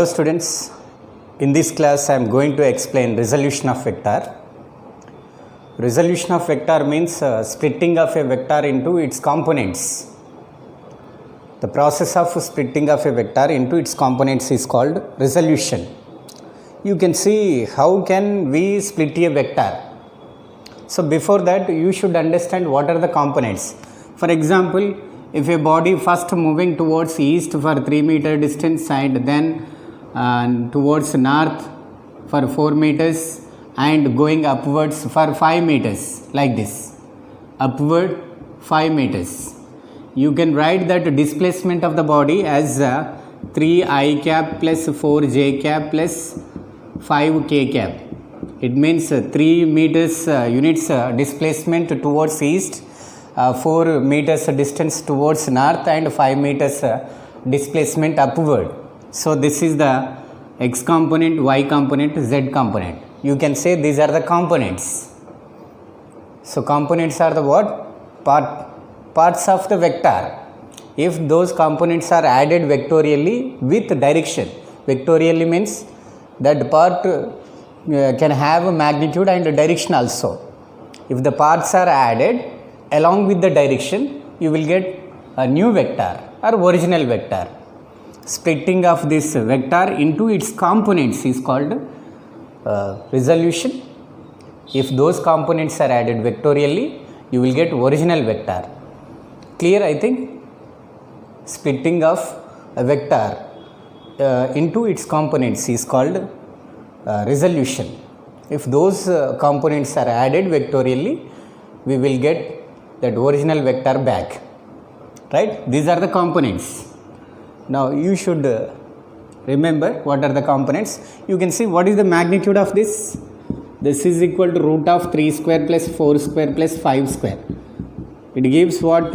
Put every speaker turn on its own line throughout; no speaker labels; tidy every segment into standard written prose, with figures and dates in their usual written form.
Hello students, in this class I am going to explain resolution of vector. Resolution of vector means splitting of a vector into its components. The process of splitting of a vector into its components is called resolution. You can see how can we split a vector. So before that you should understand what are the components. For example, if a body first moving towards east for 3 meter distance and then towards north for 4 meters and going upwards for 5 meters like this, upward 5 meters. You can write that displacement of the body as 3 cap plus 4 cap plus 5 cap. It means 3 meters units displacement towards east, 4 meters distance towards north and 5 meters displacement upward. So this is the x component, y component, z component. You can say these are the components. So components are the what? Parts of the vector. If those components are added vectorially with direction, vectorially means that part can have a magnitude and a direction also. If the parts are added along with the direction, you will get a new vector or original vector. Splitting of this vector into its components is called resolution. If those components are added vectorially, you will get original vector. Clear, I think? Splitting of a vector into its components is called resolution. If those components are added vectorially, we will get that original vector back. Right? These are the components. Now you should remember what are the components. You can see what is the magnitude of this. This is equal to root of 3 square plus 4 square plus 5 square. It gives what?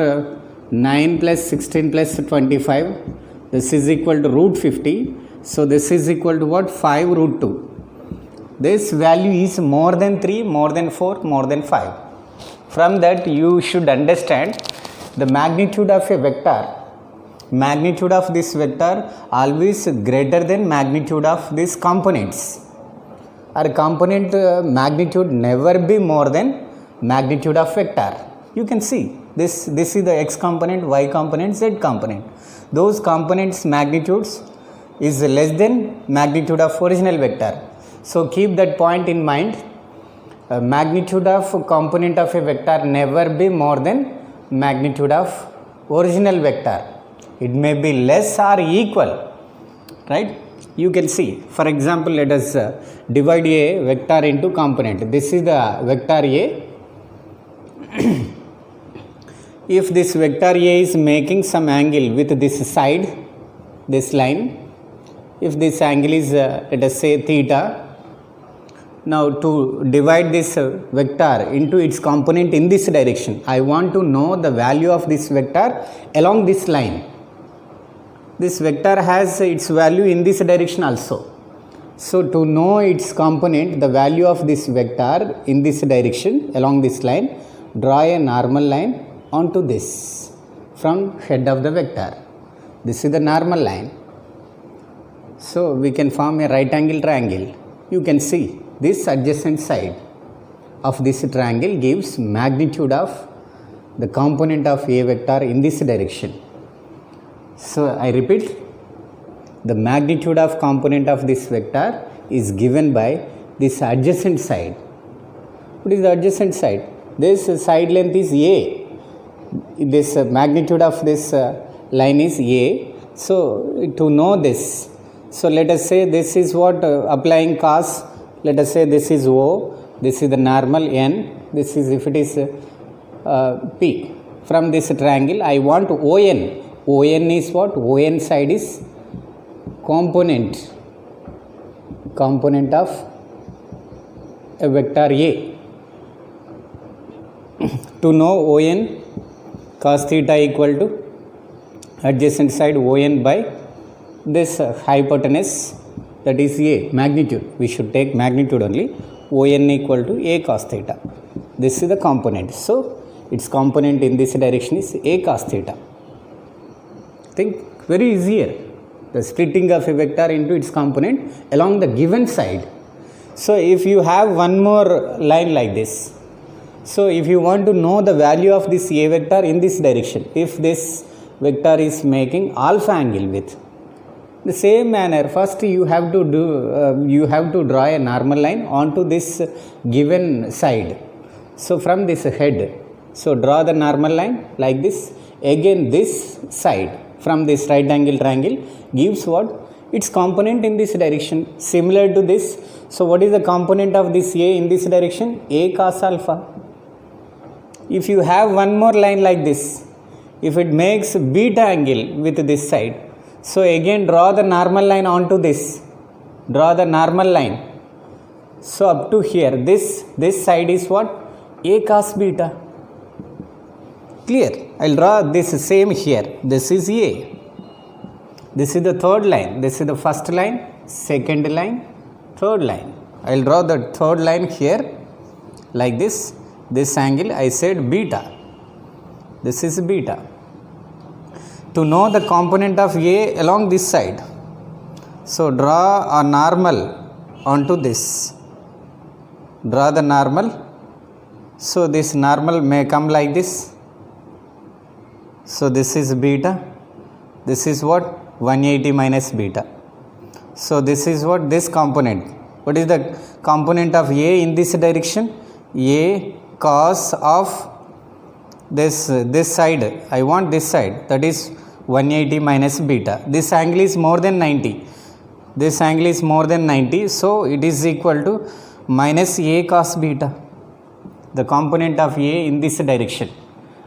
9 plus 16 plus 25. This is equal to root 50. So this is equal to what? 5 root 2. This value is more than 3, more than 4, more than 5. From that you should understand the magnitude of a vector. Magnitude of this vector always greater than magnitude of these components. Our component magnitude never be more than magnitude of vector. You can see this is the x component, y component, z component. Those components magnitudes is less than magnitude of original vector. So keep that point in mind. Magnitude of component of a vector never be more than magnitude of original vector. It may be less or equal, right? You can see, for example, let us divide a vector into component. This is the vector A. If this vector A is making some angle with this side, this line, if this angle is let us say theta. Now to divide this vector into its component in this direction, I want to know the value of this vector along this line. This vector has its value in this direction also. So to know its component, the value of this vector in this direction along this line, draw a normal line onto this from head of the vector. This is the normal line. So we can form a right angle triangle. You can see this adjacent side of this triangle gives magnitude of the component of a vector in this direction. So I repeat, the magnitude of component of this vector is given by this adjacent side. What is the adjacent side? This side length is A. This magnitude of this line is A. So to know this, so let us say this is what applying cos. Let us say this is O, this is the normal N, this is if it is P. From this triangle I want ON. ON is what? ON side is component of a vector A. To know ON, cos theta equal to adjacent side ON by this hypotenuse, that is A, magnitude. We should take magnitude only. ON equal to A cos theta. This is the component. So its component in this direction is A cos theta. Think very easier. the splitting of a vector into its component along the given side. So if you have one more line like this, so if you want to know the value of this A vector in this direction, if this vector is making alpha angle with, the same manner, first you have to draw a normal line onto this given side. So from this head, so draw the normal line like this. Again this side from this right angle triangle gives what? Its component in this direction. Similar to this, so what is the component of this A in this direction? A cos alpha. If you have one more line like this, if it makes beta angle with this side, so again draw the normal line onto this. Draw the normal line. So up to here, this side is what? A cos beta. Clear? I'll draw this same here. This is A. This is the third line. This is the first line, second line, third line. I'll draw the third line here like this. This angle I said beta. This is beta. To know the component of A along this side, so draw a normal onto this. Draw the normal. So this normal may come like this. So this is beta. This is what? 180 minus beta. So this is what? This component. What is the component of A in this direction? A cos of this side. I want this side. That is 180 minus beta. This angle is more than 90. This angle is more than 90. So it is equal to minus A cos beta. The component of A in this direction.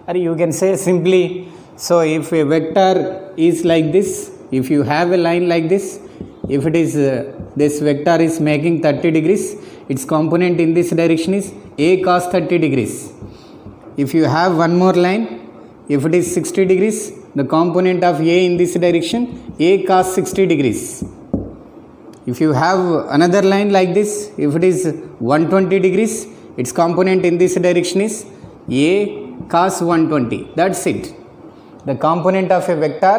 Or you can say simply, so if a vector is like this, if you have a line like this, if it is this vector is making 30 degrees, its component in this direction is A cos 30 degrees. If you have one more line, if it is 60 degrees, the component of A in this direction, A cos 60 degrees. If you have another line like this, if it is 120 degrees, its component in this direction is A cos 120. That's it. The component of a vector,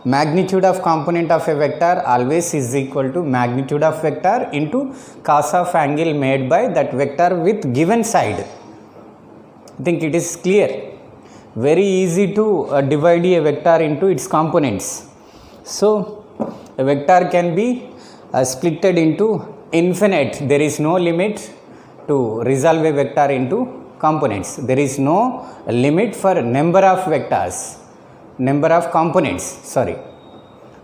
magnitude of component of a vector always is equal to magnitude of vector into cos of angle made by that vector with given side. I think it is clear. Very easy to divide a vector into its components. So a vector can be splitted into infinite. There is no limit to resolve a vector into components. There is no limit for number of vectors, number of components, sorry.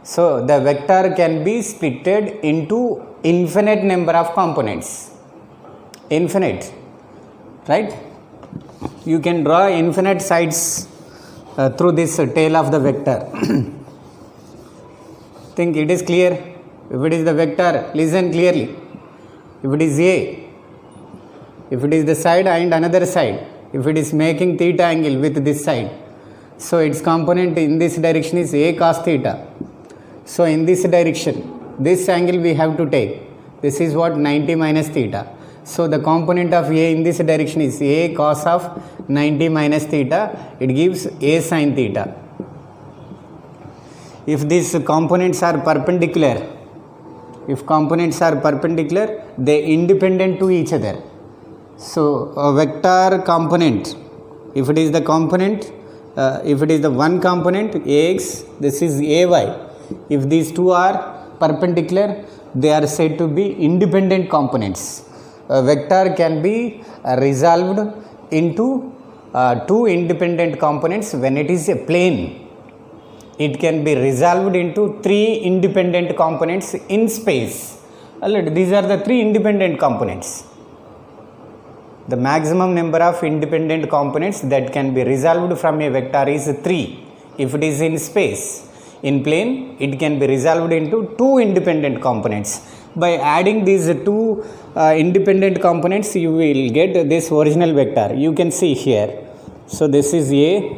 So the vector can be splitted into infinite number of components. Infinite, right? You can draw infinite sides through this tail of the vector. Think it is clear? If it is the vector, listen clearly. If it is A, if it is the side and another side, if it is making theta angle with this side, so its component in this direction is A cos theta. So in this direction, this angle we have to take. This is what? 90 minus theta. So the component of A in this direction is A cos of 90 minus theta. It gives A sin theta. If these components are perpendicular, they independent to each other. So a vector component, if it is the component, if it is the one component Ax, this is Ay. If these two are perpendicular, they are said to be independent components. A vector can be resolved into two independent components when it is a plane. It can be resolved into three independent components in space. These are the three independent components. The maximum number of independent components that can be resolved from a vector is 3. If it is in space, in plane, it can be resolved into two independent components. By adding these two independent components, you will get this original vector. You can see here. So this is A.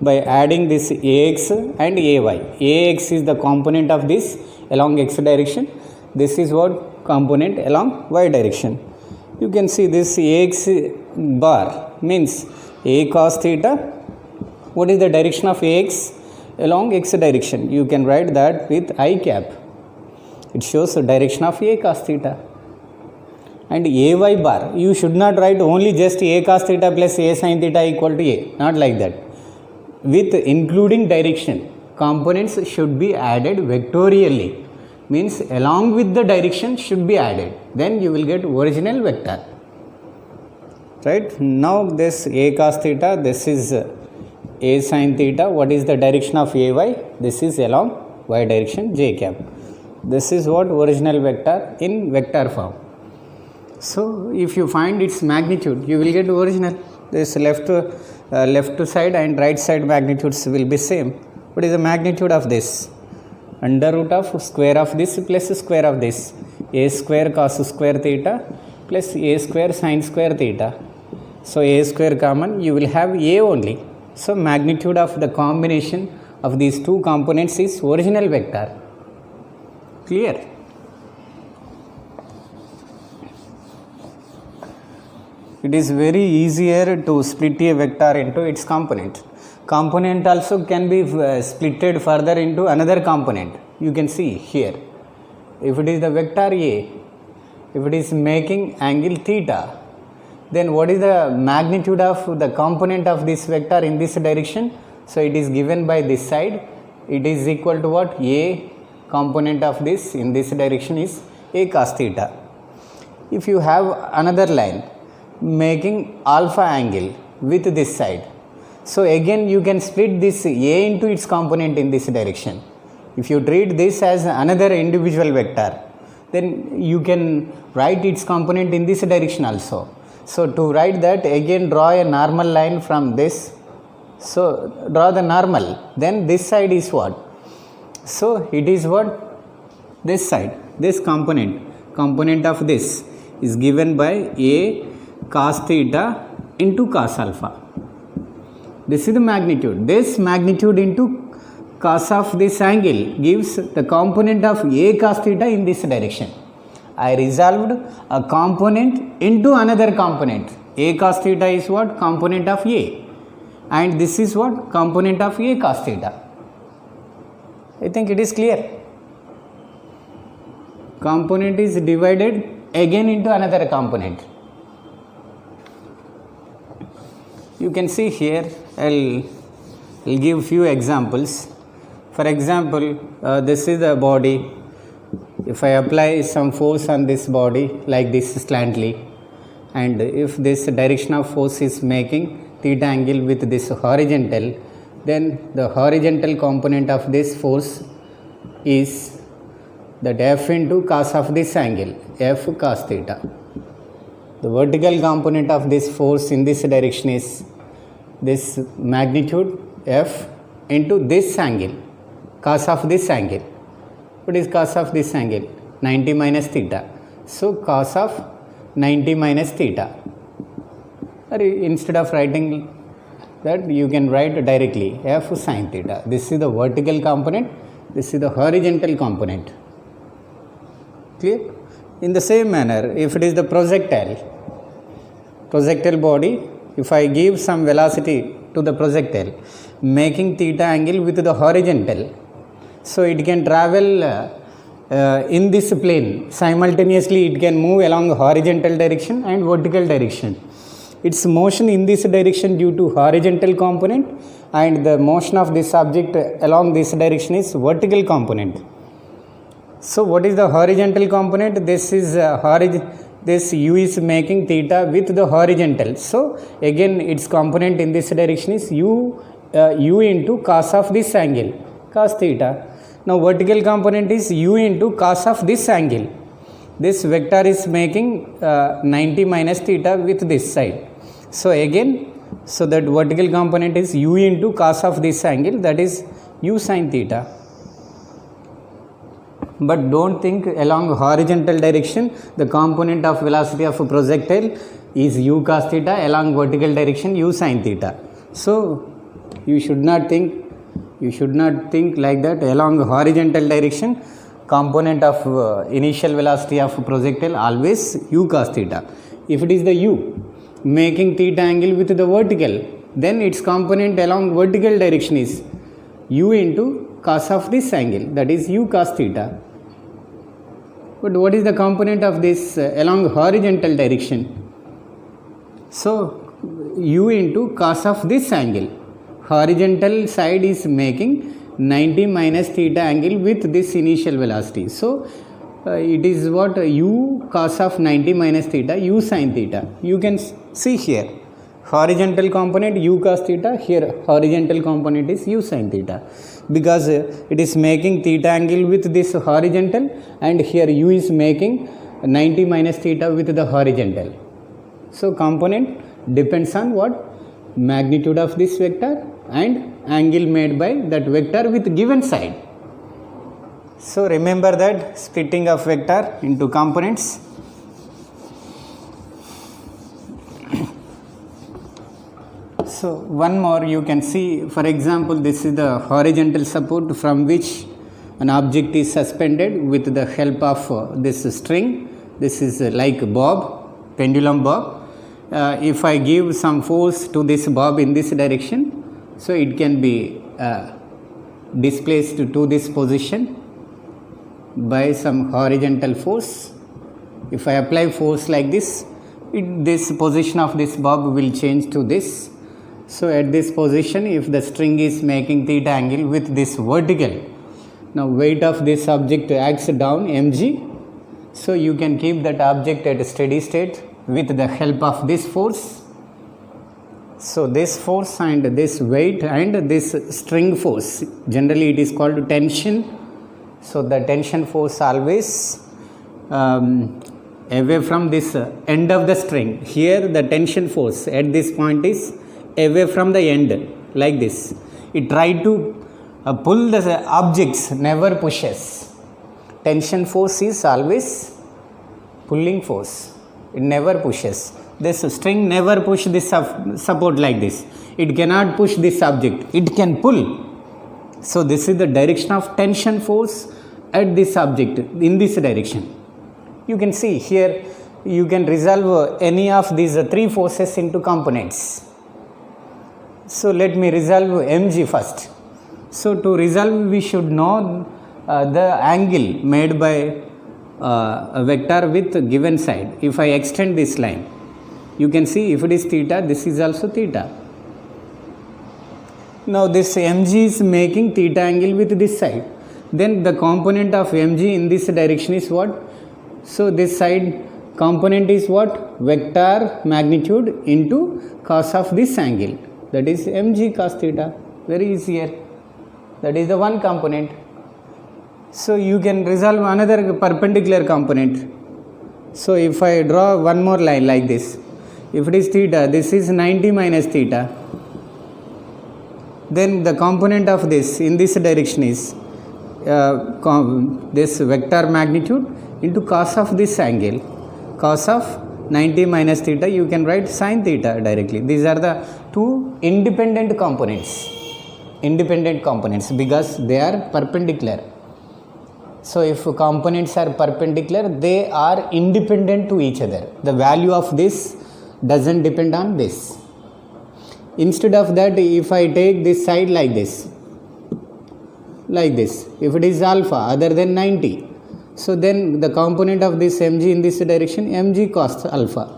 By adding this Ax and Ay. Ax is the component of this along x direction. This is what? Component along y direction. You can see this Ax bar means A cos theta. What is the direction of Ax? along x direction. You can write that with I cap. It shows the direction of a cos theta. And ay bar, you should not write only just a cos theta plus a sin theta equal to a. Not like that. With including direction, components should be added vectorially. Means along with the direction should be added. Then you will get original vector. Right? Now this a cos theta, this is a sin theta. What is the direction of ay? This is along y direction j cap. This is what original vector in vector form. So if you find its magnitude, you will get original. This left side and right side magnitudes will be same. What is the magnitude of this? Under root of square of this plus square of this. A square cos square theta plus a square sin square theta. So a square common, you will have a only. So magnitude of the combination of these two components is original vector. Clear? It is very easier to split a vector into its component. Component also can be splitted further into another component. You can see here. If it is the vector A, if it is making angle theta, then what is the magnitude of the component of this vector in this direction? So it is given by this side. It is equal to what? A component of this in this direction is a cos theta. If you have another line making alpha angle with this side, so again you can split this a into its component in this direction. If you treat this as another individual vector, then you can write its component in this direction also. So to write that, again draw a normal line from this. So draw the normal. Then this side is what? So it is what? This side. This component of this is given by a cos theta into cos alpha. This is the magnitude. This magnitude into cos of this angle gives the component of a cos theta in this direction. I resolved a component into another component. A cos theta is what? Component of A. And this is what? Component of A cos theta. I think it is clear. Component is divided again into another component. You can see here, I'll give few examples. For example, this is the body. If I apply some force on this body like this slantly, and if this direction of force is making theta angle with this horizontal, then the horizontal component of this force is that f into cos of this angle, f cos theta. The vertical component of this force in this direction is this magnitude f into this angle, cos of this angle. What is cos of this angle? 90 minus theta. So cos of 90 minus theta. Or instead of writing that, you can write directly f sin theta. This is the vertical component. This is the horizontal component. Clear? In the same manner, if it is the projectile body, if I give some velocity to the projectile making theta angle with the horizontal, so it can travel in this plane. Simultaneously it can move along horizontal direction and vertical direction. Its motion in this direction due to horizontal component, and the motion of this object along this direction is vertical component. So what is the horizontal component? This is this u is making theta with the horizontal. So again its component in this direction is u into cos of this angle, cos theta. Now vertical component is u into cos of this angle. This vector is making 90 minus theta with this side. So again, so that vertical component is u into cos of this angle, that is u sin theta. But don't think along horizontal direction the component of velocity of a projectile is u cos theta, along vertical direction u sin theta. So you should not think like that. Along horizontal direction component of initial velocity of projectile always u cos theta. If it is the u making theta angle with the vertical, then its component along vertical direction is u into cos of this angle, that is u cos theta. But what is the component of this along horizontal direction? So u into cos of this angle, horizontal side is making 90 minus theta angle with this initial velocity. So it is what u cos of 90 minus theta, u sin theta. You can see here horizontal component u cos theta, here horizontal component is u sin theta, because it is making theta angle with this horizontal, and here u is making 90 minus theta with the horizontal. So component depends on what? Magnitude of this vector and angle made by that vector with given side. So remember that splitting of vector into components. So one more you can see, for example, this is the horizontal support from which an object is suspended with the help of this string. This is like bob, pendulum bob. If I give some force to this bob in this direction, so it can be displaced to this position by some horizontal force. If I apply force like this, this position of this bob will change to this. So at this position, if the string is making theta angle with this vertical, now weight of this object acts down mg. So you can keep that object at a steady state with the help of this force. So this force and this weight and this string force, generally it is called tension. So the tension force always away from this end of the string. Here the tension force at this point is away from the end, like this. It try to pull the objects, never pushes. Tension force is always pulling force, it never pushes. This string never push this support like this. It cannot push this object, it can pull. So this is the direction of tension force at this object, in this direction. You can see here, you can resolve any of these three forces into components. So let me resolve mg first. So to resolve, we should know the angle made by a vector with given side. If I extend this line, you can see if it is theta, this is also theta. Now this mg is making theta angle with this side. Then the component of mg in this direction is what? So this side component is what? Vector magnitude into cos of this angle, that is mg cos theta. Very easy here. That is the one component. So you can resolve another perpendicular component. So if I draw one more line like this, if it is theta, this is 90 minus theta. Then the component of this in this direction is this vector magnitude into cos of this angle. Cos of 90 minus theta, you can write sin theta directly. These are the two independent components because they are perpendicular. So if components are perpendicular, they are independent to each other. The value of this doesn't depend on this. Instead of that, if I take this side like this, if it is alpha other than 90, so then the component of this mg in this direction, mg cos alpha.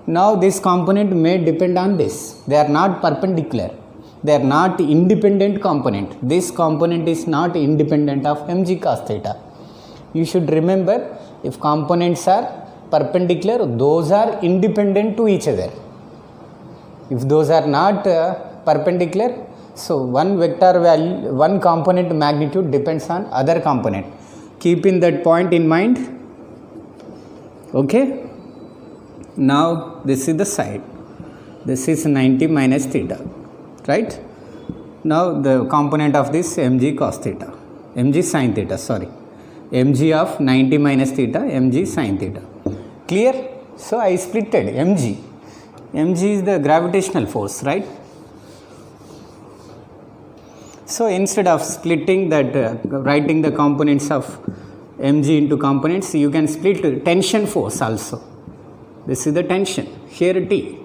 Now this component may depend on this. They are not perpendicular. They are not independent component. This component is not independent of mg cos theta. You should remember, if components are perpendicular, those are independent to each other. If those are not perpendicular, so one vector value, one component magnitude depends on other component. Keeping that point in mind. Okay. Now this is the side. This is 90 minus theta, right? Now the component of this mg cos theta, mg sin theta, sorry. Mg of 90 minus theta, mg sin theta. Clear? So I splitted mg. Mg is the gravitational force, right? So instead of splitting that, writing the components of mg into components, you can split tension force also. This is the tension, here T.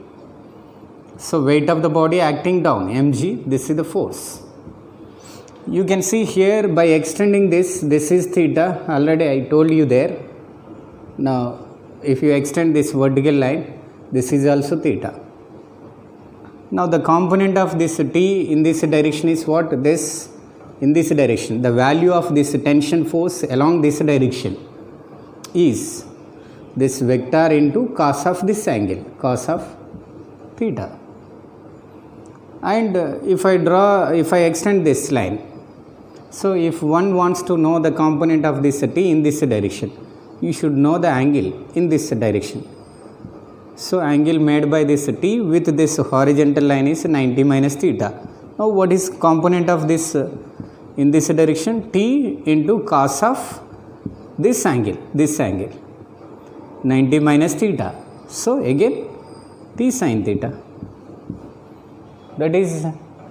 So weight of the body acting down, mg, this is the force. You can see here by extending this is theta, already I told you there. Now if you extend this vertical line, this is also theta. Now the component of this T in this direction is what? This in this direction. The value of this tension force along this direction is this vector into cos of this angle, cos of theta. And if I extend this line, so if one wants to know the component of this T in this direction, you should know the angle in this direction. So angle made by this T with this horizontal line is 90 minus theta. Now what is component of this in this direction? T into cos of this angle, 90 minus theta. So again T sin theta. That is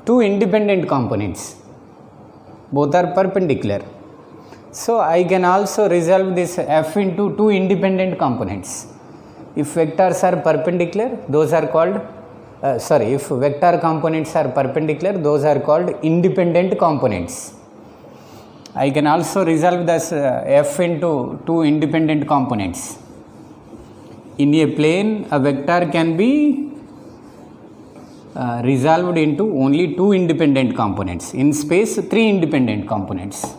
two independent components. Both are perpendicular. So I can also resolve this F into two independent components. If vectors are perpendicular, those are called, if vector components are perpendicular, those are called independent components. I can also resolve this F into two independent components. In a plane, a vector can be resolved into only two independent components. In space, three independent components.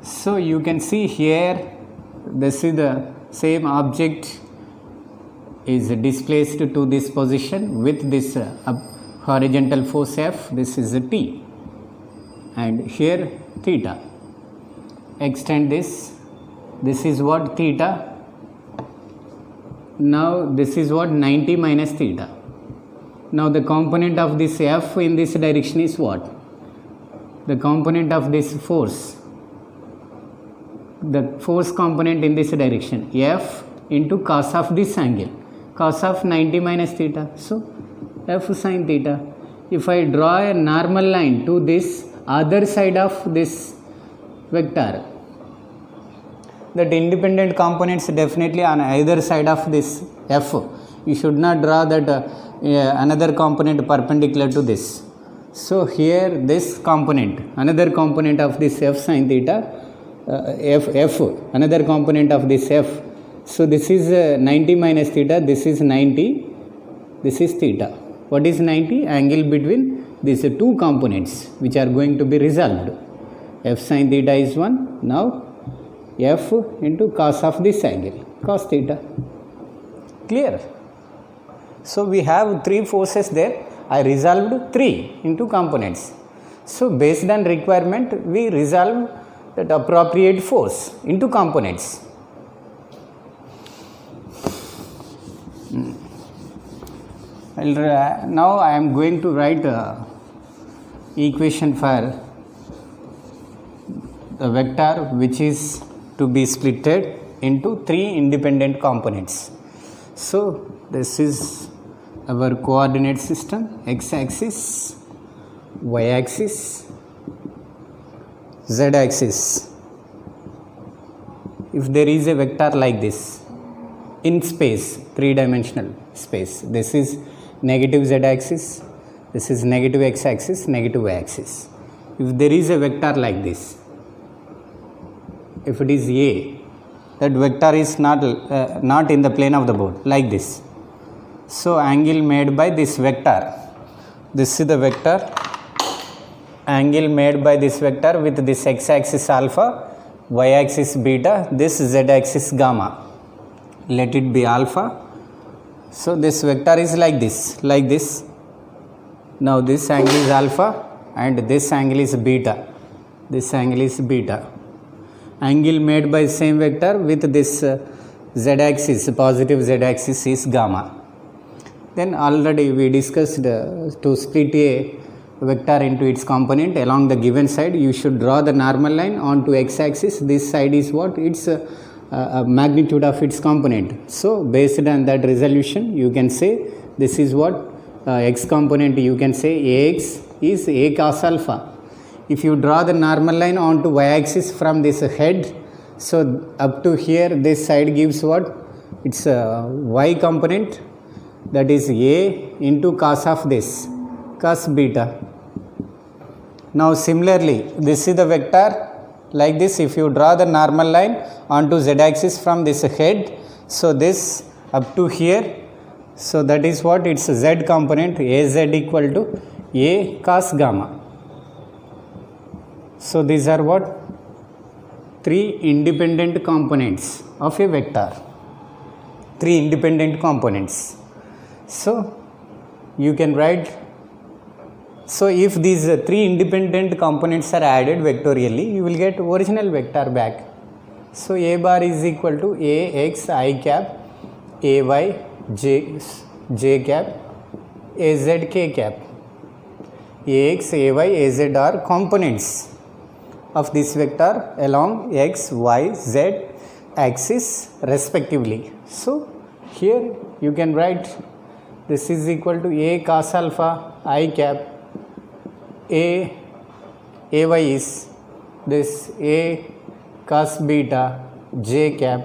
So you can see here, this is the same object is displaced to this position with this horizontal force F. This is a T, and here theta. Extend this. This is what? Theta. Now this is what? 90 minus theta. Now the component of this F in this direction is what? The component of this force. The force component in this direction, F into cos of this angle, cos of 90 minus theta. So F sin theta. If I draw a normal line to this other side of this vector, that independent components definitely on either side of this F. You should not draw that another component perpendicular to this. So here this component, another component of this F sin theta, F, another component of this F. So this is 90 minus theta, this is 90, this is theta. What is 90? Angle between these two components which are going to be resolved. F sin theta is 1. Now F into cos of this angle, cos theta. Clear? So we have three forces there. I resolved three into components. So based on requirement, we resolve that appropriate force into components. Now I am going to write equation for the vector which is to be splitted into three independent components. So this is our coordinate system: x-axis, y-axis, z-axis. If there is a vector like this in space, three-dimensional space, this is negative z-axis, this is negative x-axis, negative y-axis. If there is a vector like this, if it is A, that vector is not in the plane of the board, like this. So angle made by this vector, this is the vector, angle made by this vector with this x-axis alpha, y-axis beta, this z-axis gamma. Let it be alpha. So this vector is like this. Now this angle is alpha and this angle is beta. This angle is beta. Angle made by same vector with this z-axis, positive z-axis is gamma. Then already we discussed to split a vector into its component along the given side, you should draw the normal line onto x-axis. This side is what? It's magnitude of its component. So based on that resolution, you can say this is what x component, you can say Ax is A cos alpha. If you draw the normal line onto y-axis from this head, so up to here, this side gives what? It's a y component, that is A into cos of this, cos beta. Now similarly, this is the vector like this. If you draw the normal line onto z axis from this head, so this up to here, so that is what its z component, az equal to a cos gamma. So these are what? Three independent components of a vector. Three independent components. So you can write, so if these three independent components are added vectorially, you will get original vector back. So a bar is equal to ax I cap, ay j cap, az k cap. Ax, ay, az are components of this vector along x, y, z axis respectively. So here you can write this is equal to a cos alpha I cap, ay is this a cos beta j cap,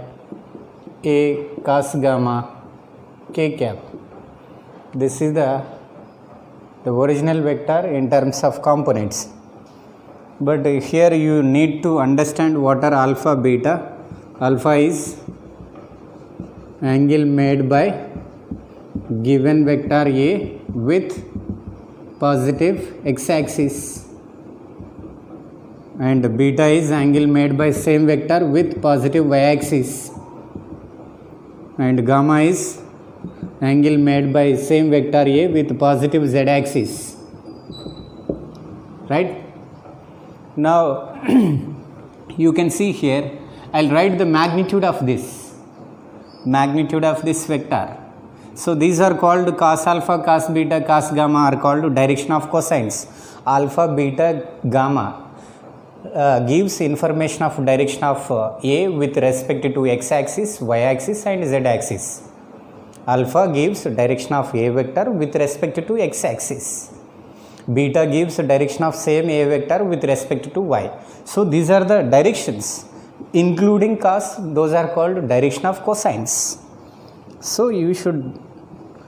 a cos gamma k cap. This is the original vector in terms of components. But here you need to understand what are alpha beta. Alpha is angle made by given vector A with positive x-axis, and beta is angle made by same vector with positive y-axis, and gamma is angle made by same vector A with positive z-axis. Right? Now you can see here, I'll write the magnitude of this vector. So these are called cos alpha, cos beta, cos gamma are called direction of cosines. Alpha, beta, gamma gives information of direction of A with respect to x-axis, y-axis and z-axis. Alpha gives direction of A vector with respect to x-axis. Beta gives direction of same A vector with respect to y. So these are the directions, including cos, those are called direction of cosines. So you should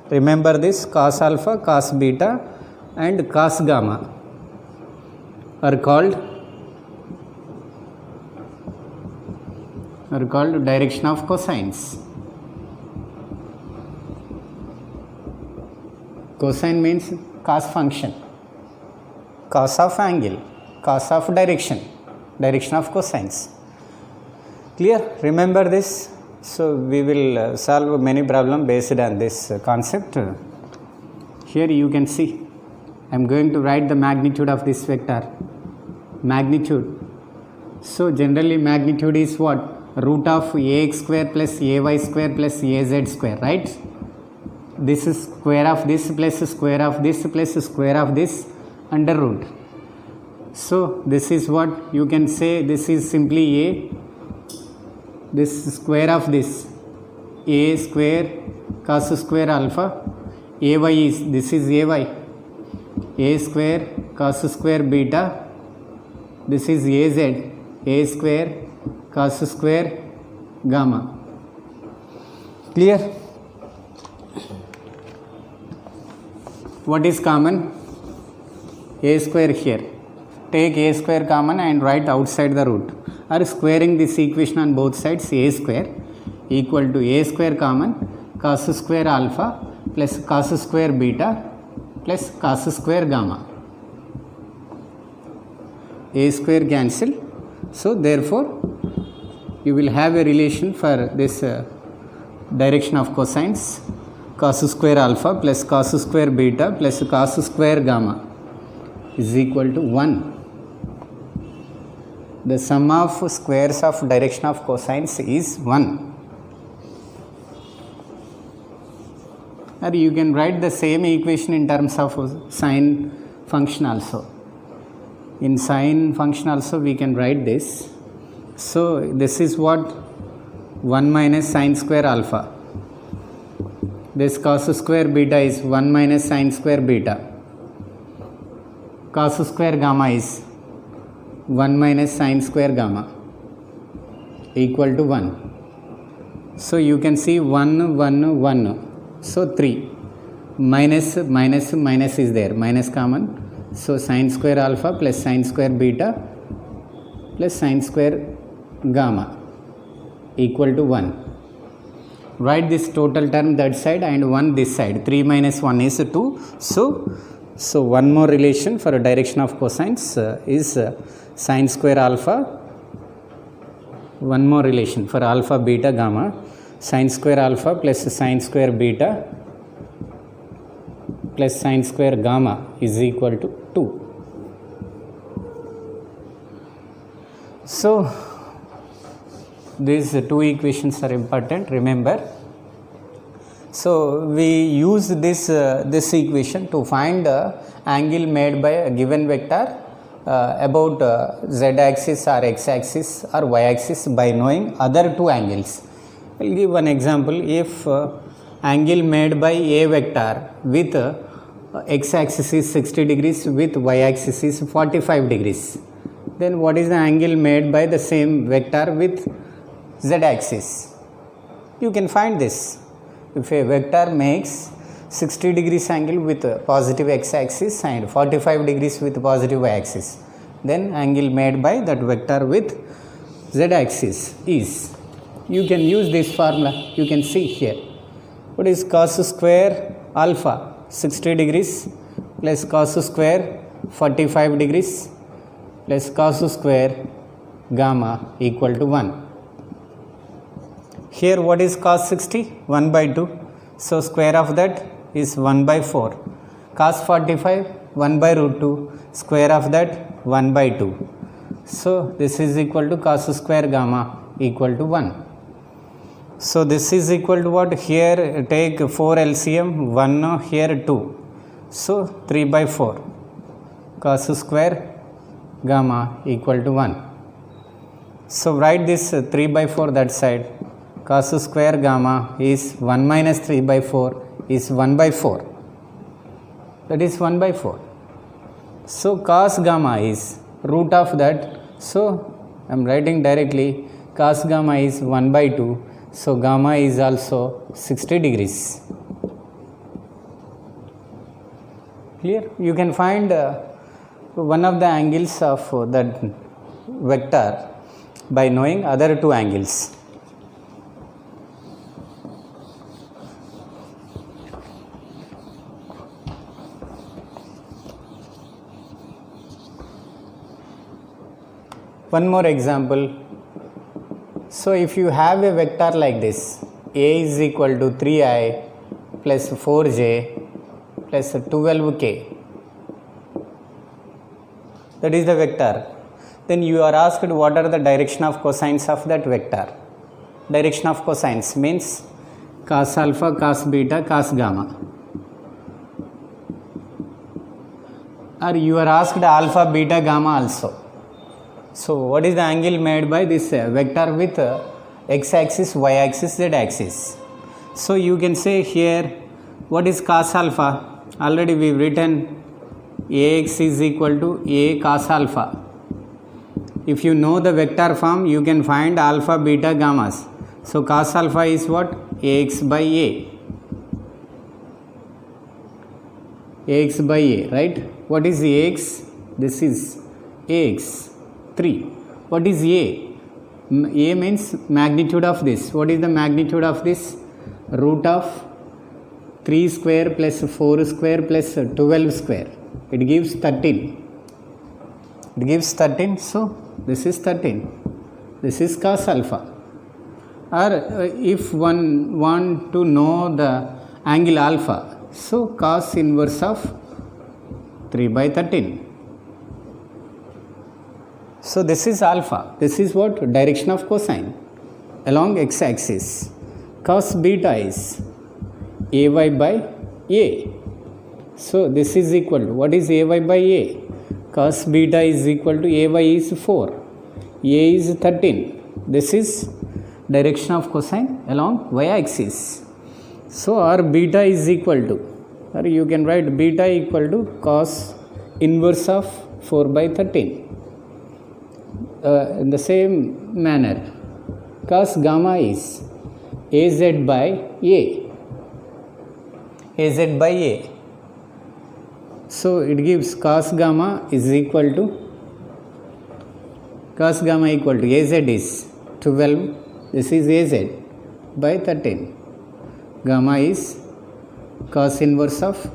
remember this: cos alpha, cos beta and cos gamma are called direction of cosines. Cosine means cos function, cos of angle, cos of direction of cosines. Clear? Remember this. So we will solve many problems based on this concept. Here you can see I am going to write the magnitude of this vector. Magnitude. So generally magnitude is what? Root of ax square plus ay square plus az square, right? This is square of this plus square of this plus square of this under root. So this is what you can say, this is simply a, this square of this a square cos square alpha, ay is, this is ay, a square cos square beta, this is az, a square cos square gamma. Clear? What is common? A square here. Take a square common and write outside the root, or squaring this equation on both sides. A square equal to a square common cos square alpha plus cos square beta plus cos square gamma. A square cancel. So therefore you will have a relation for this direction of cosines: cos square alpha plus cos square beta plus cos square gamma is equal to 1. The sum of squares of direction of cosines is 1. Or you can write the same equation in terms of sine function also. In sine function also we can write this. So this is what? 1 minus sine square alpha. This cos square beta is 1 minus sine square beta. Cos square gamma is 1 minus sine square gamma equal to 1. So you can see 1, 1, 1. So 3. Minus is there. Minus common. So sine square alpha plus sine square beta plus sine square gamma equal to 1. Write this total term that side and 1 this side. 3 minus 1 is 2. So one more relation for a direction of cosines is sine square alpha. One more relation for alpha, beta, gamma. Sine square alpha plus sine square beta plus sine square gamma is equal to 2. So these two equations are important, remember. So we use this equation to find angle made by a given vector about z axis or x axis or y axis by knowing other two angles. I will give one example. If angle made by a vector with x axis is 60 degrees, with y axis is 45 degrees, then what is the angle made by the same vector with z axis? You can find this. If a vector makes 60 degrees angle with positive x axis and 45 degrees with positive y axis, then angle made by that vector with z axis is, you can use this formula. You can see here, what is cos square alpha 60 degrees plus cos square 45 degrees plus cos square gamma equal to 1. Here what is cos 60? 1 by 2. So square of that is 1 by 4. Cos 45, 1 by root 2. Square of that 1 by 2. So this is equal to cos square gamma equal to 1. So this is equal to what? Here take 4 LCM, 1 here 2. So 3 by 4. Cos square gamma equal to 1. So write this 3 by 4 that side. Cos square gamma is 1 minus 3 by 4 is 1 by 4. That is 1 by 4. So cos gamma is root of that. So I am writing directly cos gamma is 1 by 2. So gamma is also 60 degrees. Clear? You can find one of the angles of that vector by knowing other two angles. One more example. So if you have a vector like this, A is equal to 3i plus 4j plus 12k, that is the vector, then you are asked what are the direction of cosines of that vector. Direction of cosines means cos alpha, cos beta, cos gamma. Or you are asked alpha, beta, gamma also. So what is the angle made by this vector with x axis, y axis, z axis? So you can say here, what is cos alpha? Already we have written ax is equal to a cos alpha. If you know the vector form, you can find alpha, beta, gammas. So cos alpha is what? Ax by a. Ax by a, right? What is ax? This is ax. 3. What is A? A means magnitude of this. What is the magnitude of this? Root of 3 square plus 4 square plus 12 square. It gives 13. It gives 13. So this is 13. This is cos alpha. Or if one want to know the angle alpha, so cos inverse of 3 by 13. So this is alpha. This is what? Direction of cosine along x axis. Cos beta is ay by a. So this is equal to, what is ay by a? Cos beta is equal to ay is 4. A is 13. This is direction of cosine along y axis. So our beta is equal to, or you can write beta equal to cos inverse of 4 by 13. In the same manner, cos gamma is az by a. Az by a. So it gives cos gamma is equal to AZ is 12, this is AZ by 13. Gamma is cos inverse of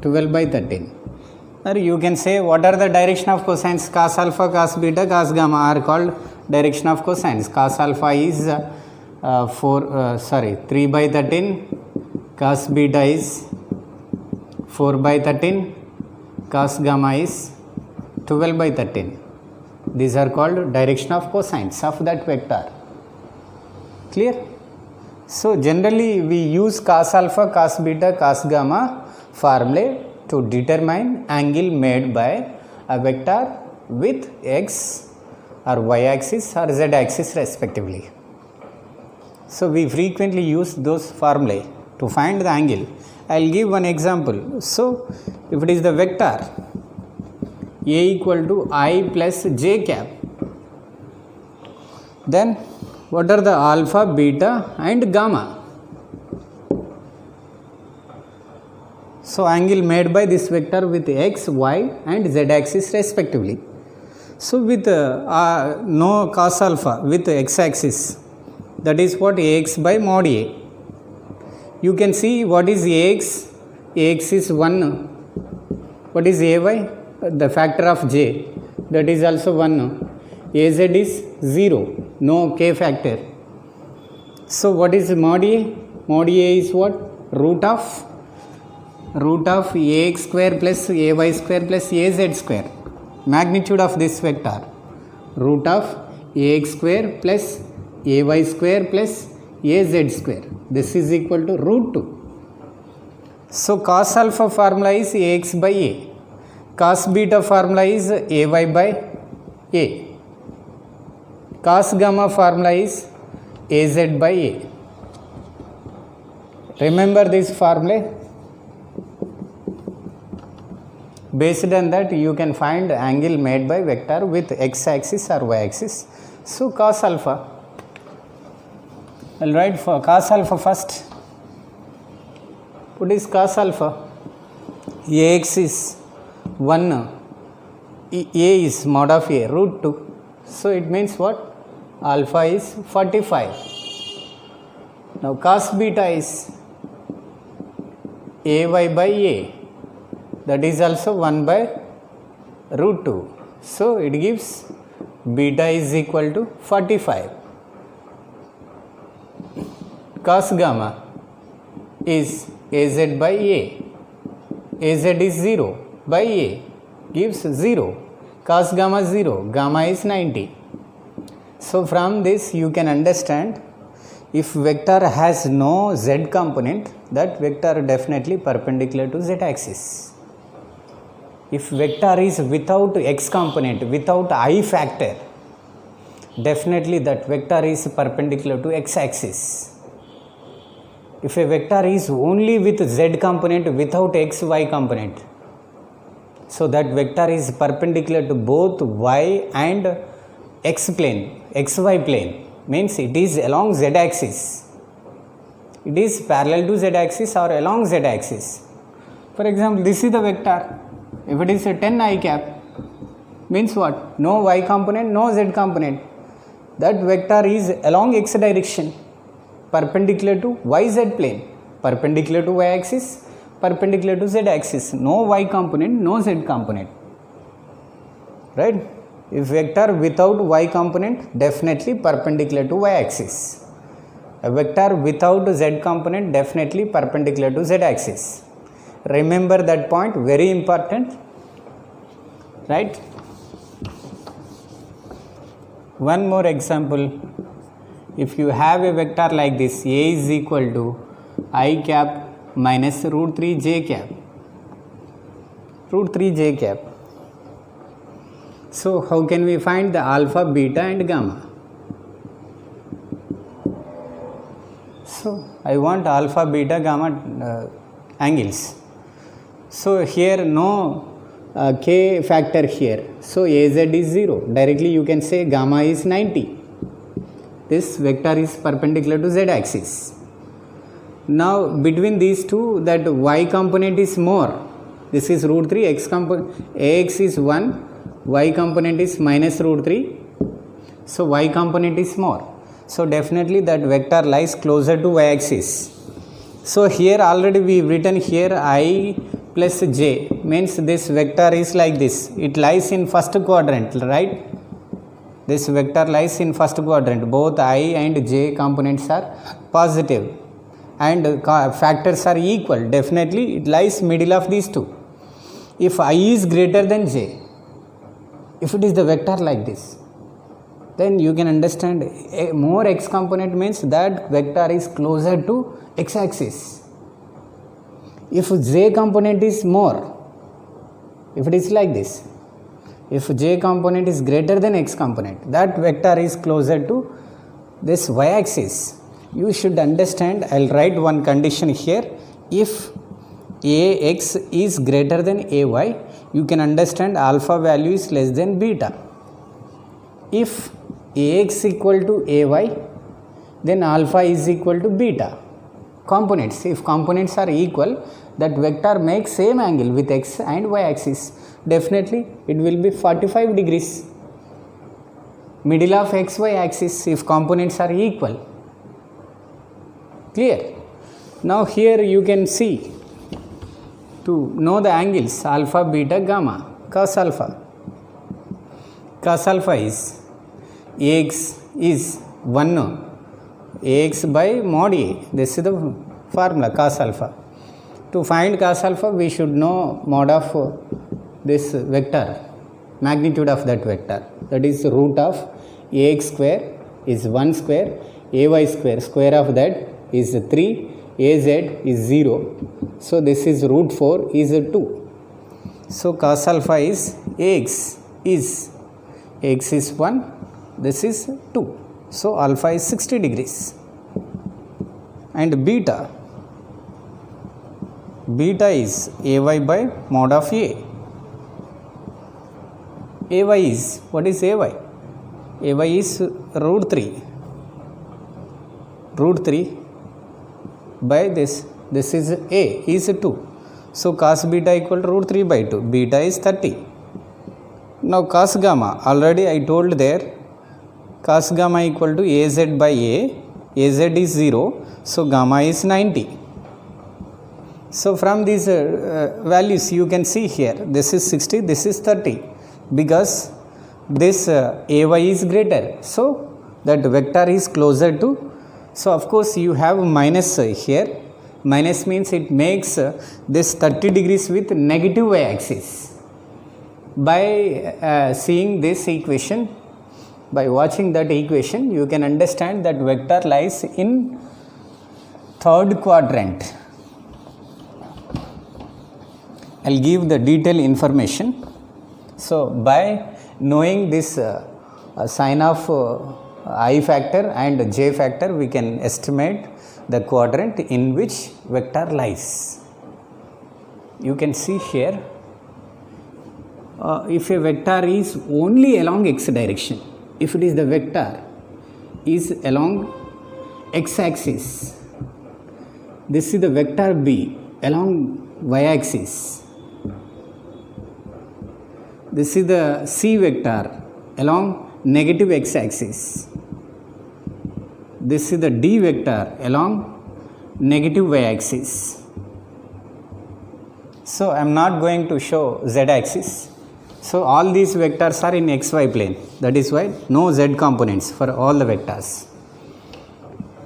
12 by 13. Or you can say what are the direction of cosines? Cos alpha, cos beta, cos gamma are called direction of cosines. Cos alpha is 3 by 13, cos beta is 4 by 13, cos gamma is 12 by 13. These are called direction of cosines of that vector. Clear? So generally we use cos alpha, cos beta, cos gamma formulae to determine angle made by a vector with x or y axis or z axis respectively. So we frequently use those formulae to find the angle. I will give one example. So if it is the vector A equal to I plus j cap, then what are the alpha, beta and gamma? So angle made by this vector with x, y and z axis respectively. So with no cos alpha with x axis, that is what ax by mod A. You can see what is ax. Ax is 1. What is ay? The factor of j, that is also 1. Az is 0, no k factor. So what is mod A? Mod A is what? Root of ax square plus ay square plus az square. Magnitude of this vector, root of ax square plus ay square plus az square. This is equal to root 2. So cos alpha formula is ax by a. Cos beta formula is ay by a. Cos gamma formula is az by a. Remember this formula. Based on that you can find angle made by vector with x axis or y axis. So cos alpha, I will write for cos alpha first. What is cos alpha? Ax is 1, a is mod of a, root 2. So it means what? Alpha is 45. Now cos beta is ay by a, that is also 1 by root 2. So it gives beta is equal to 45. Cos gamma is az by a. Az is 0 by a, gives 0. Cos gamma 0, gamma is 90. So from this you can understand, if vector has no z component, that vector definitely perpendicular to z axis. If vector is without x component, without I factor, definitely that vector is perpendicular to x axis. If a vector is only with z component without x, y component, so that vector is perpendicular to both y and x plane, xy plane, means it is along z axis. It is parallel to z axis or along z axis. For example, this is the vector. If it is a 10 I cap, means what? No y component, no z component. That vector is along x direction, perpendicular to yz plane, perpendicular to y axis, perpendicular to z axis. No y component, no z component. Right? If vector without y component, definitely perpendicular to y axis. A vector without z component, definitely perpendicular to z axis. Remember that point, very important. Right? One more example. If you have a vector like this, a is equal to I cap minus root 3 j cap. Root 3 j cap. So how can we find the alpha, beta and gamma? So I want alpha, beta, gamma angles. So here no k factor here. So az is 0. Directly you can say gamma is 90. This vector is perpendicular to z axis. Now between these two, that y component is more. this is root 3, x component, ax is 1, y component is minus root 3, so y component is more. So definitely that vector lies closer to y-axis. So here already we written here I plus j, means this vector is like this, it lies in first quadrant, right? This vector lies in first quadrant, both I and j components are positive and factors are equal, definitely it lies middle of these two. If I is greater than j, if it is the vector like this, then you can understand more x component means that vector is closer to x-axis. If j component is more, if it is like this, if j component is greater than x component, that vector is closer to this y-axis. You should understand, I'll write one condition here, if ax is greater than ay, you can understand alpha value is less than beta. If ax equal to ay, then alpha is equal to beta. Components, if components are equal, that vector makes same angle with x and y axis. Definitely it will be 45 degrees. Middle of xy axis if components are equal. Clear? Now here you can see, to know the angles alpha, beta, gamma, cos alpha. Cos alpha is ax is 1 ax by mod a. This is the formula cos alpha. To find cos alpha we should know mod of this vector, magnitude of that vector, that is root of ax square is 1 square, ay square, square of that is 3, az is 0. So this is root 4 is 2. So cos alpha is ax is 1, this is 2. So alpha is 60 degrees. And beta is ay by mod of a. Ay is, what is ay? Ay is root 3 by this is a is 2. So cos beta equal to root 3 by 2, beta is 30. Now cos gamma, already I told there, cos gamma equal to az by a, az is 0, so gamma is 90. So from these values you can see here, this is 60, this is 30, because this ay is greater, so that vector is closer to, so of course you have minus here, minus means it makes this 30 degrees with negative y-axis. By seeing this equation, by watching that equation, you can understand that vector lies in third quadrant. I'll give the detailed information. So by knowing this sign of I factor and j factor, we can estimate the quadrant in which vector lies. You can see here, if a vector is only along x direction, if it is the vector is along x axis, this is the vector b along y axis, this is the c vector along negative x axis, this is the d vector along negative y axis. So I am not going to show z axis. So all these vectors are in xy plane, that is why no z components for all the vectors.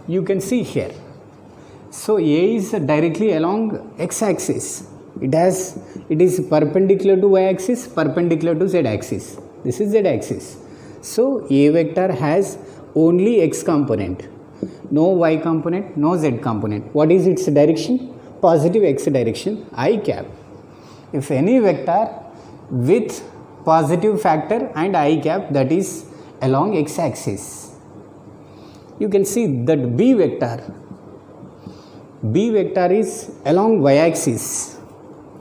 You can see here, so a is directly along x axis, it is perpendicular to y axis, perpendicular to z axis, this is z axis. So a vector has only x component, no y component, no z component. What is its direction? Positive x direction, I cap. If any vector with positive factor and I cap, that is along x axis, you can see that b vector is along y axis,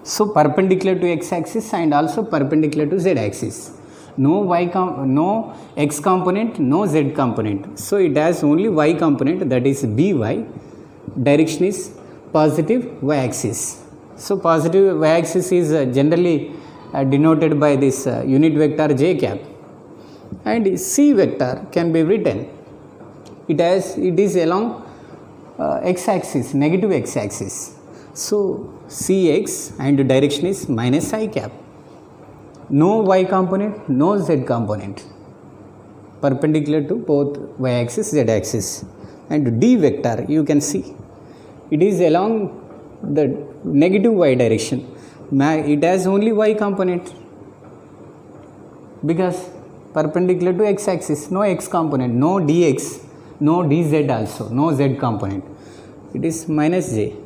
so perpendicular to x axis and also perpendicular to z axis. No no x component, no z component, so it has only y component, that is by, direction is positive y axis. So positive y-axis is generally denoted by this unit vector j cap, and c vector can be written, it is along x-axis, negative x-axis. So cx and direction is minus I cap. No y component, no z component, perpendicular to both y-axis, z-axis. And d vector, you can see, it is along the negative y direction. It has only y component because perpendicular to x-axis, no x component, no dx, no dz also, no z component. It is minus j.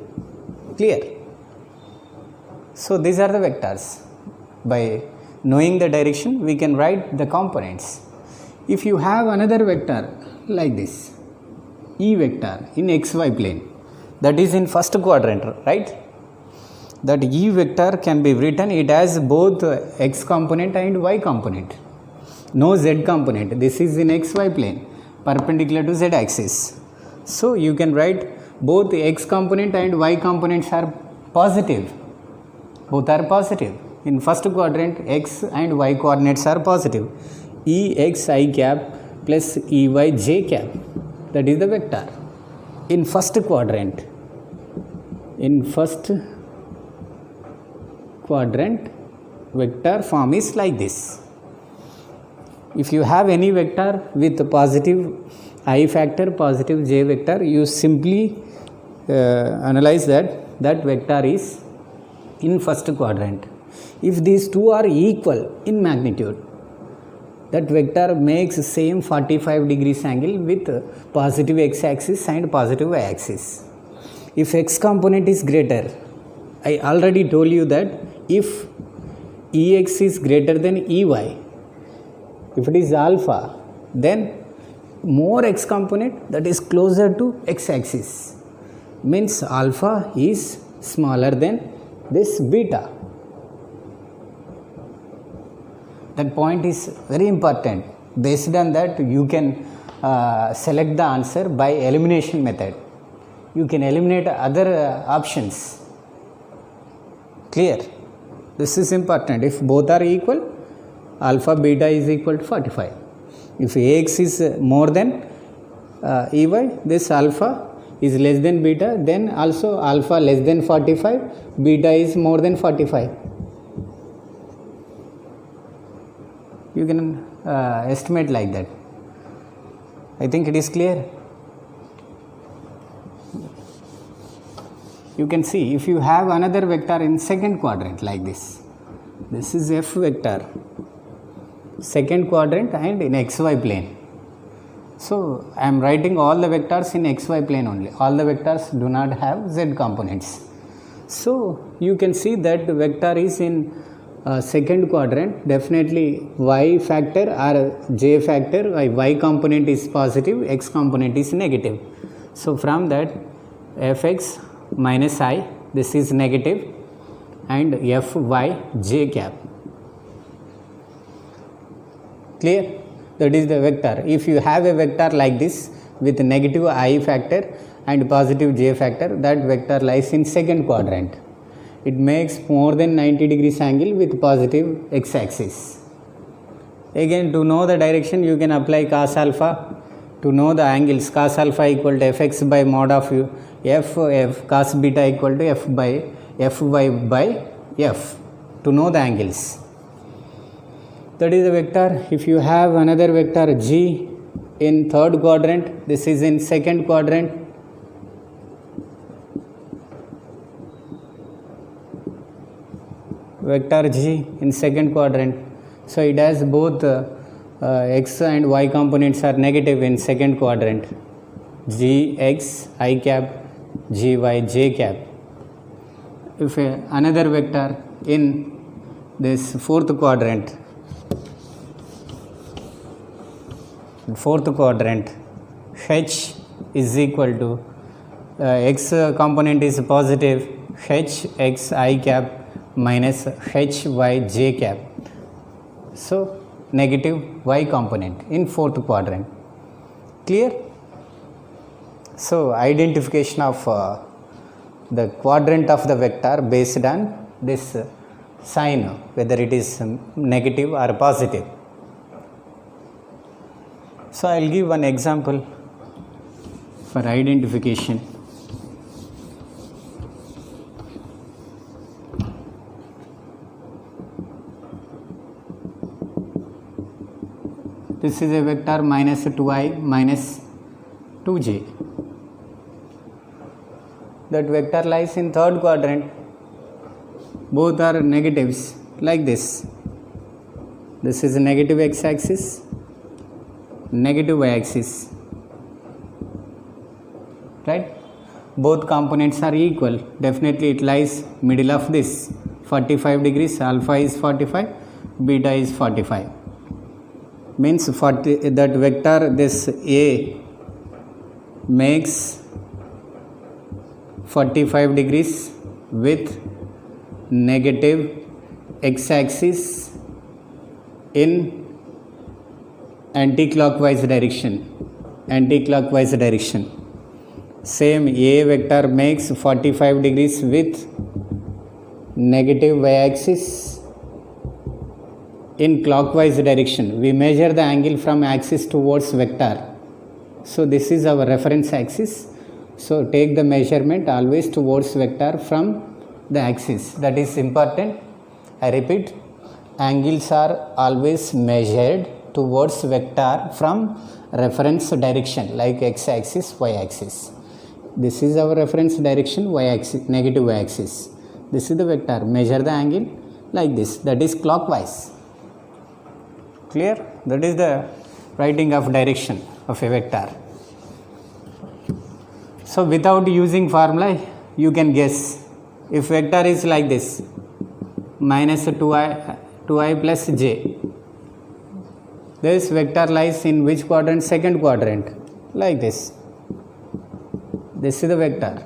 Clear? So these are the vectors. By knowing the direction, we can write the components. If you have another vector like this, E vector in xy plane, that is in first quadrant, right? That E vector can be written, it has both x component and y component, no z component. This is in xy plane, perpendicular to z axis. So you can write both x component and y components are positive. Both are positive. In first quadrant, x and y coordinates are positive. Ex I cap plus Ey j cap. That is the vector. In first quadrant, vector form is like this. If you have any vector with positive I factor, positive j vector, you simply analyze that vector is in first quadrant. If these two are equal in magnitude, that vector makes same 45 degrees angle with positive x-axis and positive y-axis. If x component is greater, I already told you that if Ex is greater than Ey, if it is alpha, then more x component that is closer to x-axis, means alpha is smaller than this beta. That point is very important. Based on that, you can select the answer by elimination method. You can eliminate other options. Clear? This is important. If both are equal, alpha beta is equal to 45. If Ax is more than Ey, this alpha is less than beta, then also alpha less than 45, beta is more than 45. You can estimate like that. I think it is clear. You can see if you have another vector in second quadrant like this. This is F vector, second quadrant and in xy plane. So I am writing all the vectors in xy plane only. All the vectors do not have z components. So you can see that the vector is in second quadrant. Definitely y factor or j factor, y component is positive, x component is negative. So from that, fx minus I, this is negative, and fy j cap. Clear? That is the vector. If you have a vector like this with negative I factor and positive j factor, that vector lies in second quadrant. It makes more than 90 degrees angle with positive x-axis. Again, to know the direction, you can apply cos alpha. To know the angles, cos alpha equal to fx by mod of f, cos beta equal to f by fy by f. To know the angles. That is the vector. If you have another vector g in third quadrant, this is in second quadrant. Vector g in second quadrant. So it has both x and y components are negative in second quadrant. Gx I cap, gy j cap. If another vector in this fourth quadrant, h is equal to x component is positive, h x I cap minus h y j cap. So negative y component in fourth quadrant. Clear? So identification of the quadrant of the vector based on this sign, whether it is negative or positive. So I will give one example for identification. This is a vector minus 2i minus 2j. That vector lies in third quadrant. Both are negatives, like this. This is a negative x-axis, negative y-axis, right? Both components are equal. Definitely it lies middle of this. 45 degrees, alpha is 45, beta is 45. Means that vector, this A makes 45 degrees with negative x-axis in anti-clockwise direction. Same A vector makes 45 degrees with negative y-axis in clockwise direction. We measure the angle from axis towards vector. So this is our reference axis. So take the measurement always towards vector from the axis. That is important. I repeat, angles are always measured towards vector from reference direction, like x-axis, y-axis. This is our reference direction, y-axis, negative y-axis. This is the vector. Measure the angle like this. That is clockwise. Clear? That is the writing of direction of a vector. So without using formula, you can guess. If vector is like this, minus 2i plus j, this vector lies in which quadrant? Second quadrant, like this. This is the vector,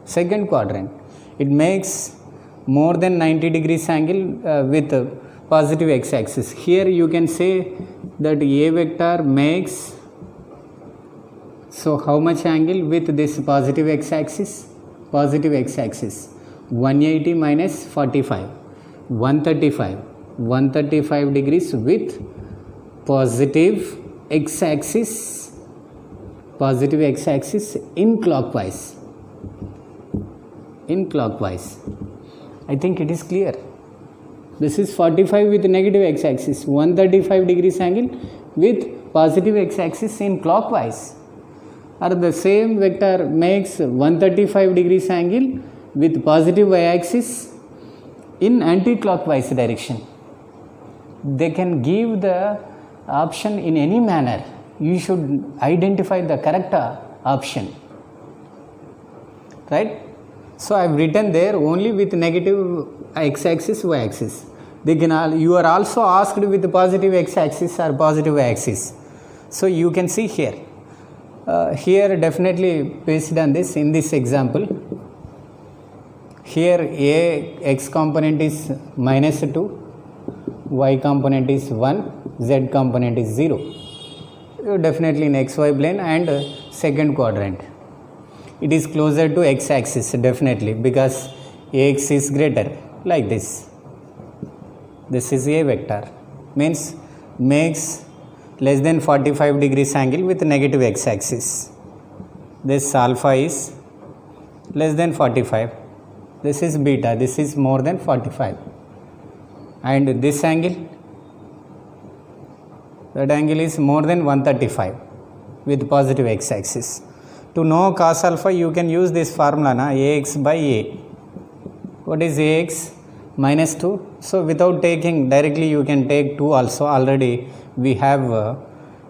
second quadrant. It makes more than 90 degrees angle with positive x-axis. Here you can say that A vector makes, so how much angle with this positive x-axis? Positive x-axis, 180 minus 45, 135 degrees with positive x-axis in clockwise. I think it is clear. This is 45 with negative x-axis, 135 degrees angle with positive x-axis in clockwise. Or the same vector makes 135 degrees angle with positive y-axis in anti-clockwise direction. They can give the option in any manner. You should identify the correct option, right? So I have written there only with negative x-axis, y-axis. You are also asked with positive x-axis or positive y-axis. So you can see here. Here definitely based on this, in this example, here A x component is minus 2, y component is 1, z component is 0. Definitely in xy plane and second quadrant. It is closer to x-axis definitely because Ax is greater, like this. This is A vector, means makes less than 45 degrees angle with negative x-axis. This alpha is less than 45. This is beta. This is more than 45. And this angle, that angle is more than 135 with positive x-axis. To know cos alpha, you can use this formula, Ax by A. What is Ax? Minus 2. So without taking directly, you can take 2 also. Already we have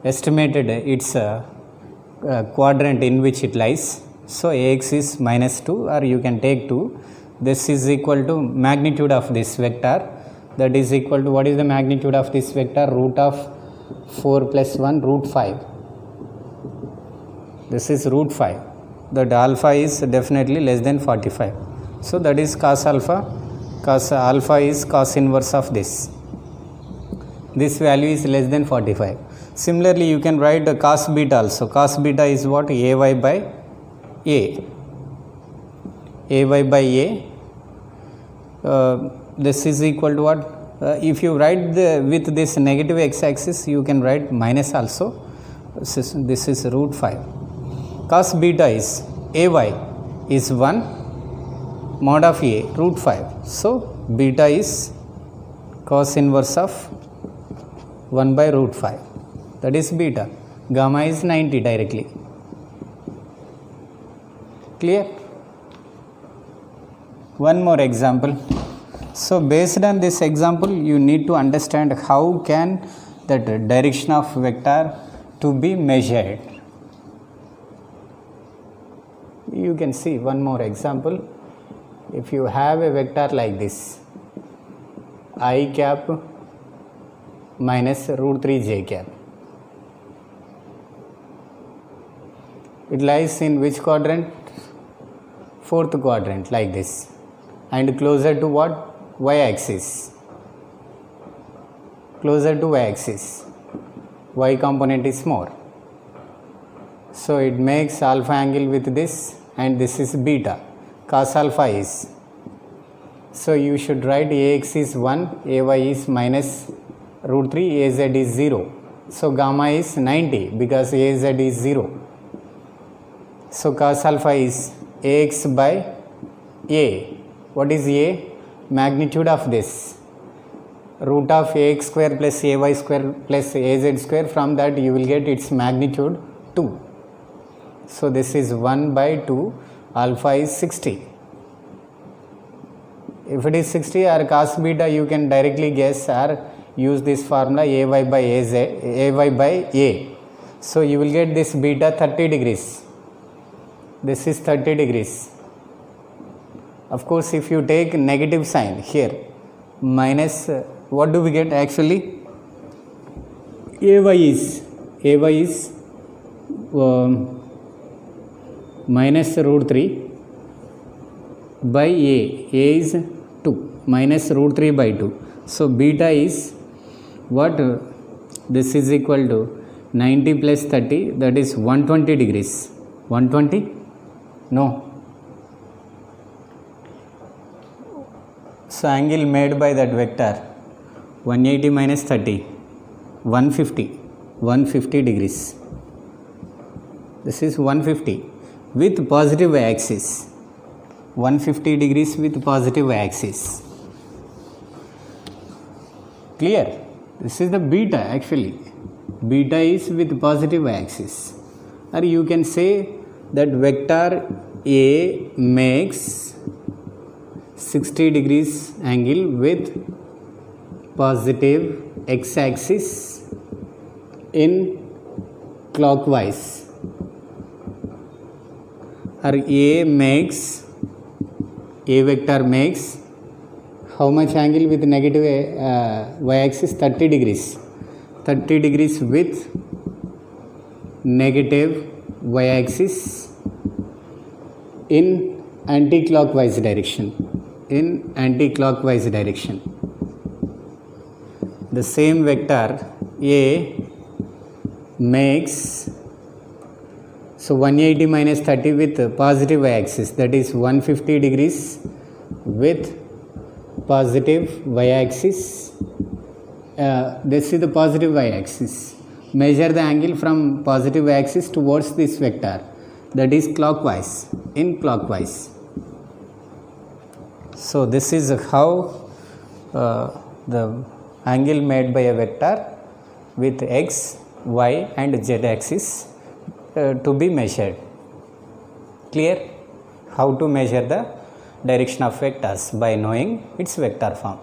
estimated its quadrant in which it lies. So Ax is minus 2, or you can take 2. This is equal to magnitude of this vector. That is equal to, what is the magnitude of this vector? Root of 4 plus 1, root 5. This is root 5. That alpha is definitely less than 45. So that is cos alpha. Cos alpha is cos inverse of this. This value is less than 45. Similarly, you can write the cos beta also. Cos beta is what? Ay by A. ay by a, this is equal to what? If you write with this negative x-axis, you can write minus also. This is root 5. Cos beta is ay is 1 mod of a root 5. So beta is cos inverse of 1 by root 5. That is beta. Gamma is 90 directly. Clear? One more example. So based on this example, you need to understand how can that direction of vector to be measured. You can see one more example. If you have a vector like this, I cap minus root 3 j cap, it lies in which quadrant? Fourth quadrant, like this, and closer to what? Y-axis. Closer to y-axis. Y component is more. So it makes alpha angle with this, and this is beta. Cos alpha is. So you should write ax is 1, ay is minus root 3, az is 0. So gamma is 90 because az is 0. So cos alpha is ax by a. What is a? Magnitude of this. Root of ax square plus ay square plus az square. From that you will get its magnitude 2. So this is 1 by 2. Alpha is 60. If it is 60 or cos beta, you can directly guess or use this formula ay by az, ay by a. So you will get this beta 30 degrees. This is 30 degrees. Of course, if you take negative sign here, minus, what do we get actually? Ay is minus root 3 by a is 2, minus root 3 by 2. So beta is what? This is equal to 90 plus 30, that is 120 degrees. 120? No. So angle made by that vector 180 minus 30, 150 degrees. This is 150 with positive y-axis. 150 degrees with positive y-axis. Clear? This is the beta actually. Beta is with positive y-axis. Or you can say that vector A makes 60 degrees angle with positive x-axis in clockwise, or A vector makes how much angle with negative y-axis? 30 degrees. 30 degrees with negative y-axis in anti-clockwise direction. The same vector A makes, so 180 minus 30 with positive y-axis, that is 150 degrees with positive y-axis. This is the positive y-axis. Measure the angle from positive y-axis towards this vector, that is clockwise, in clockwise. So this is how the angle made by a vector with x, y and z axis to be measured. Clear? How to measure the direction of vectors by knowing its vector form.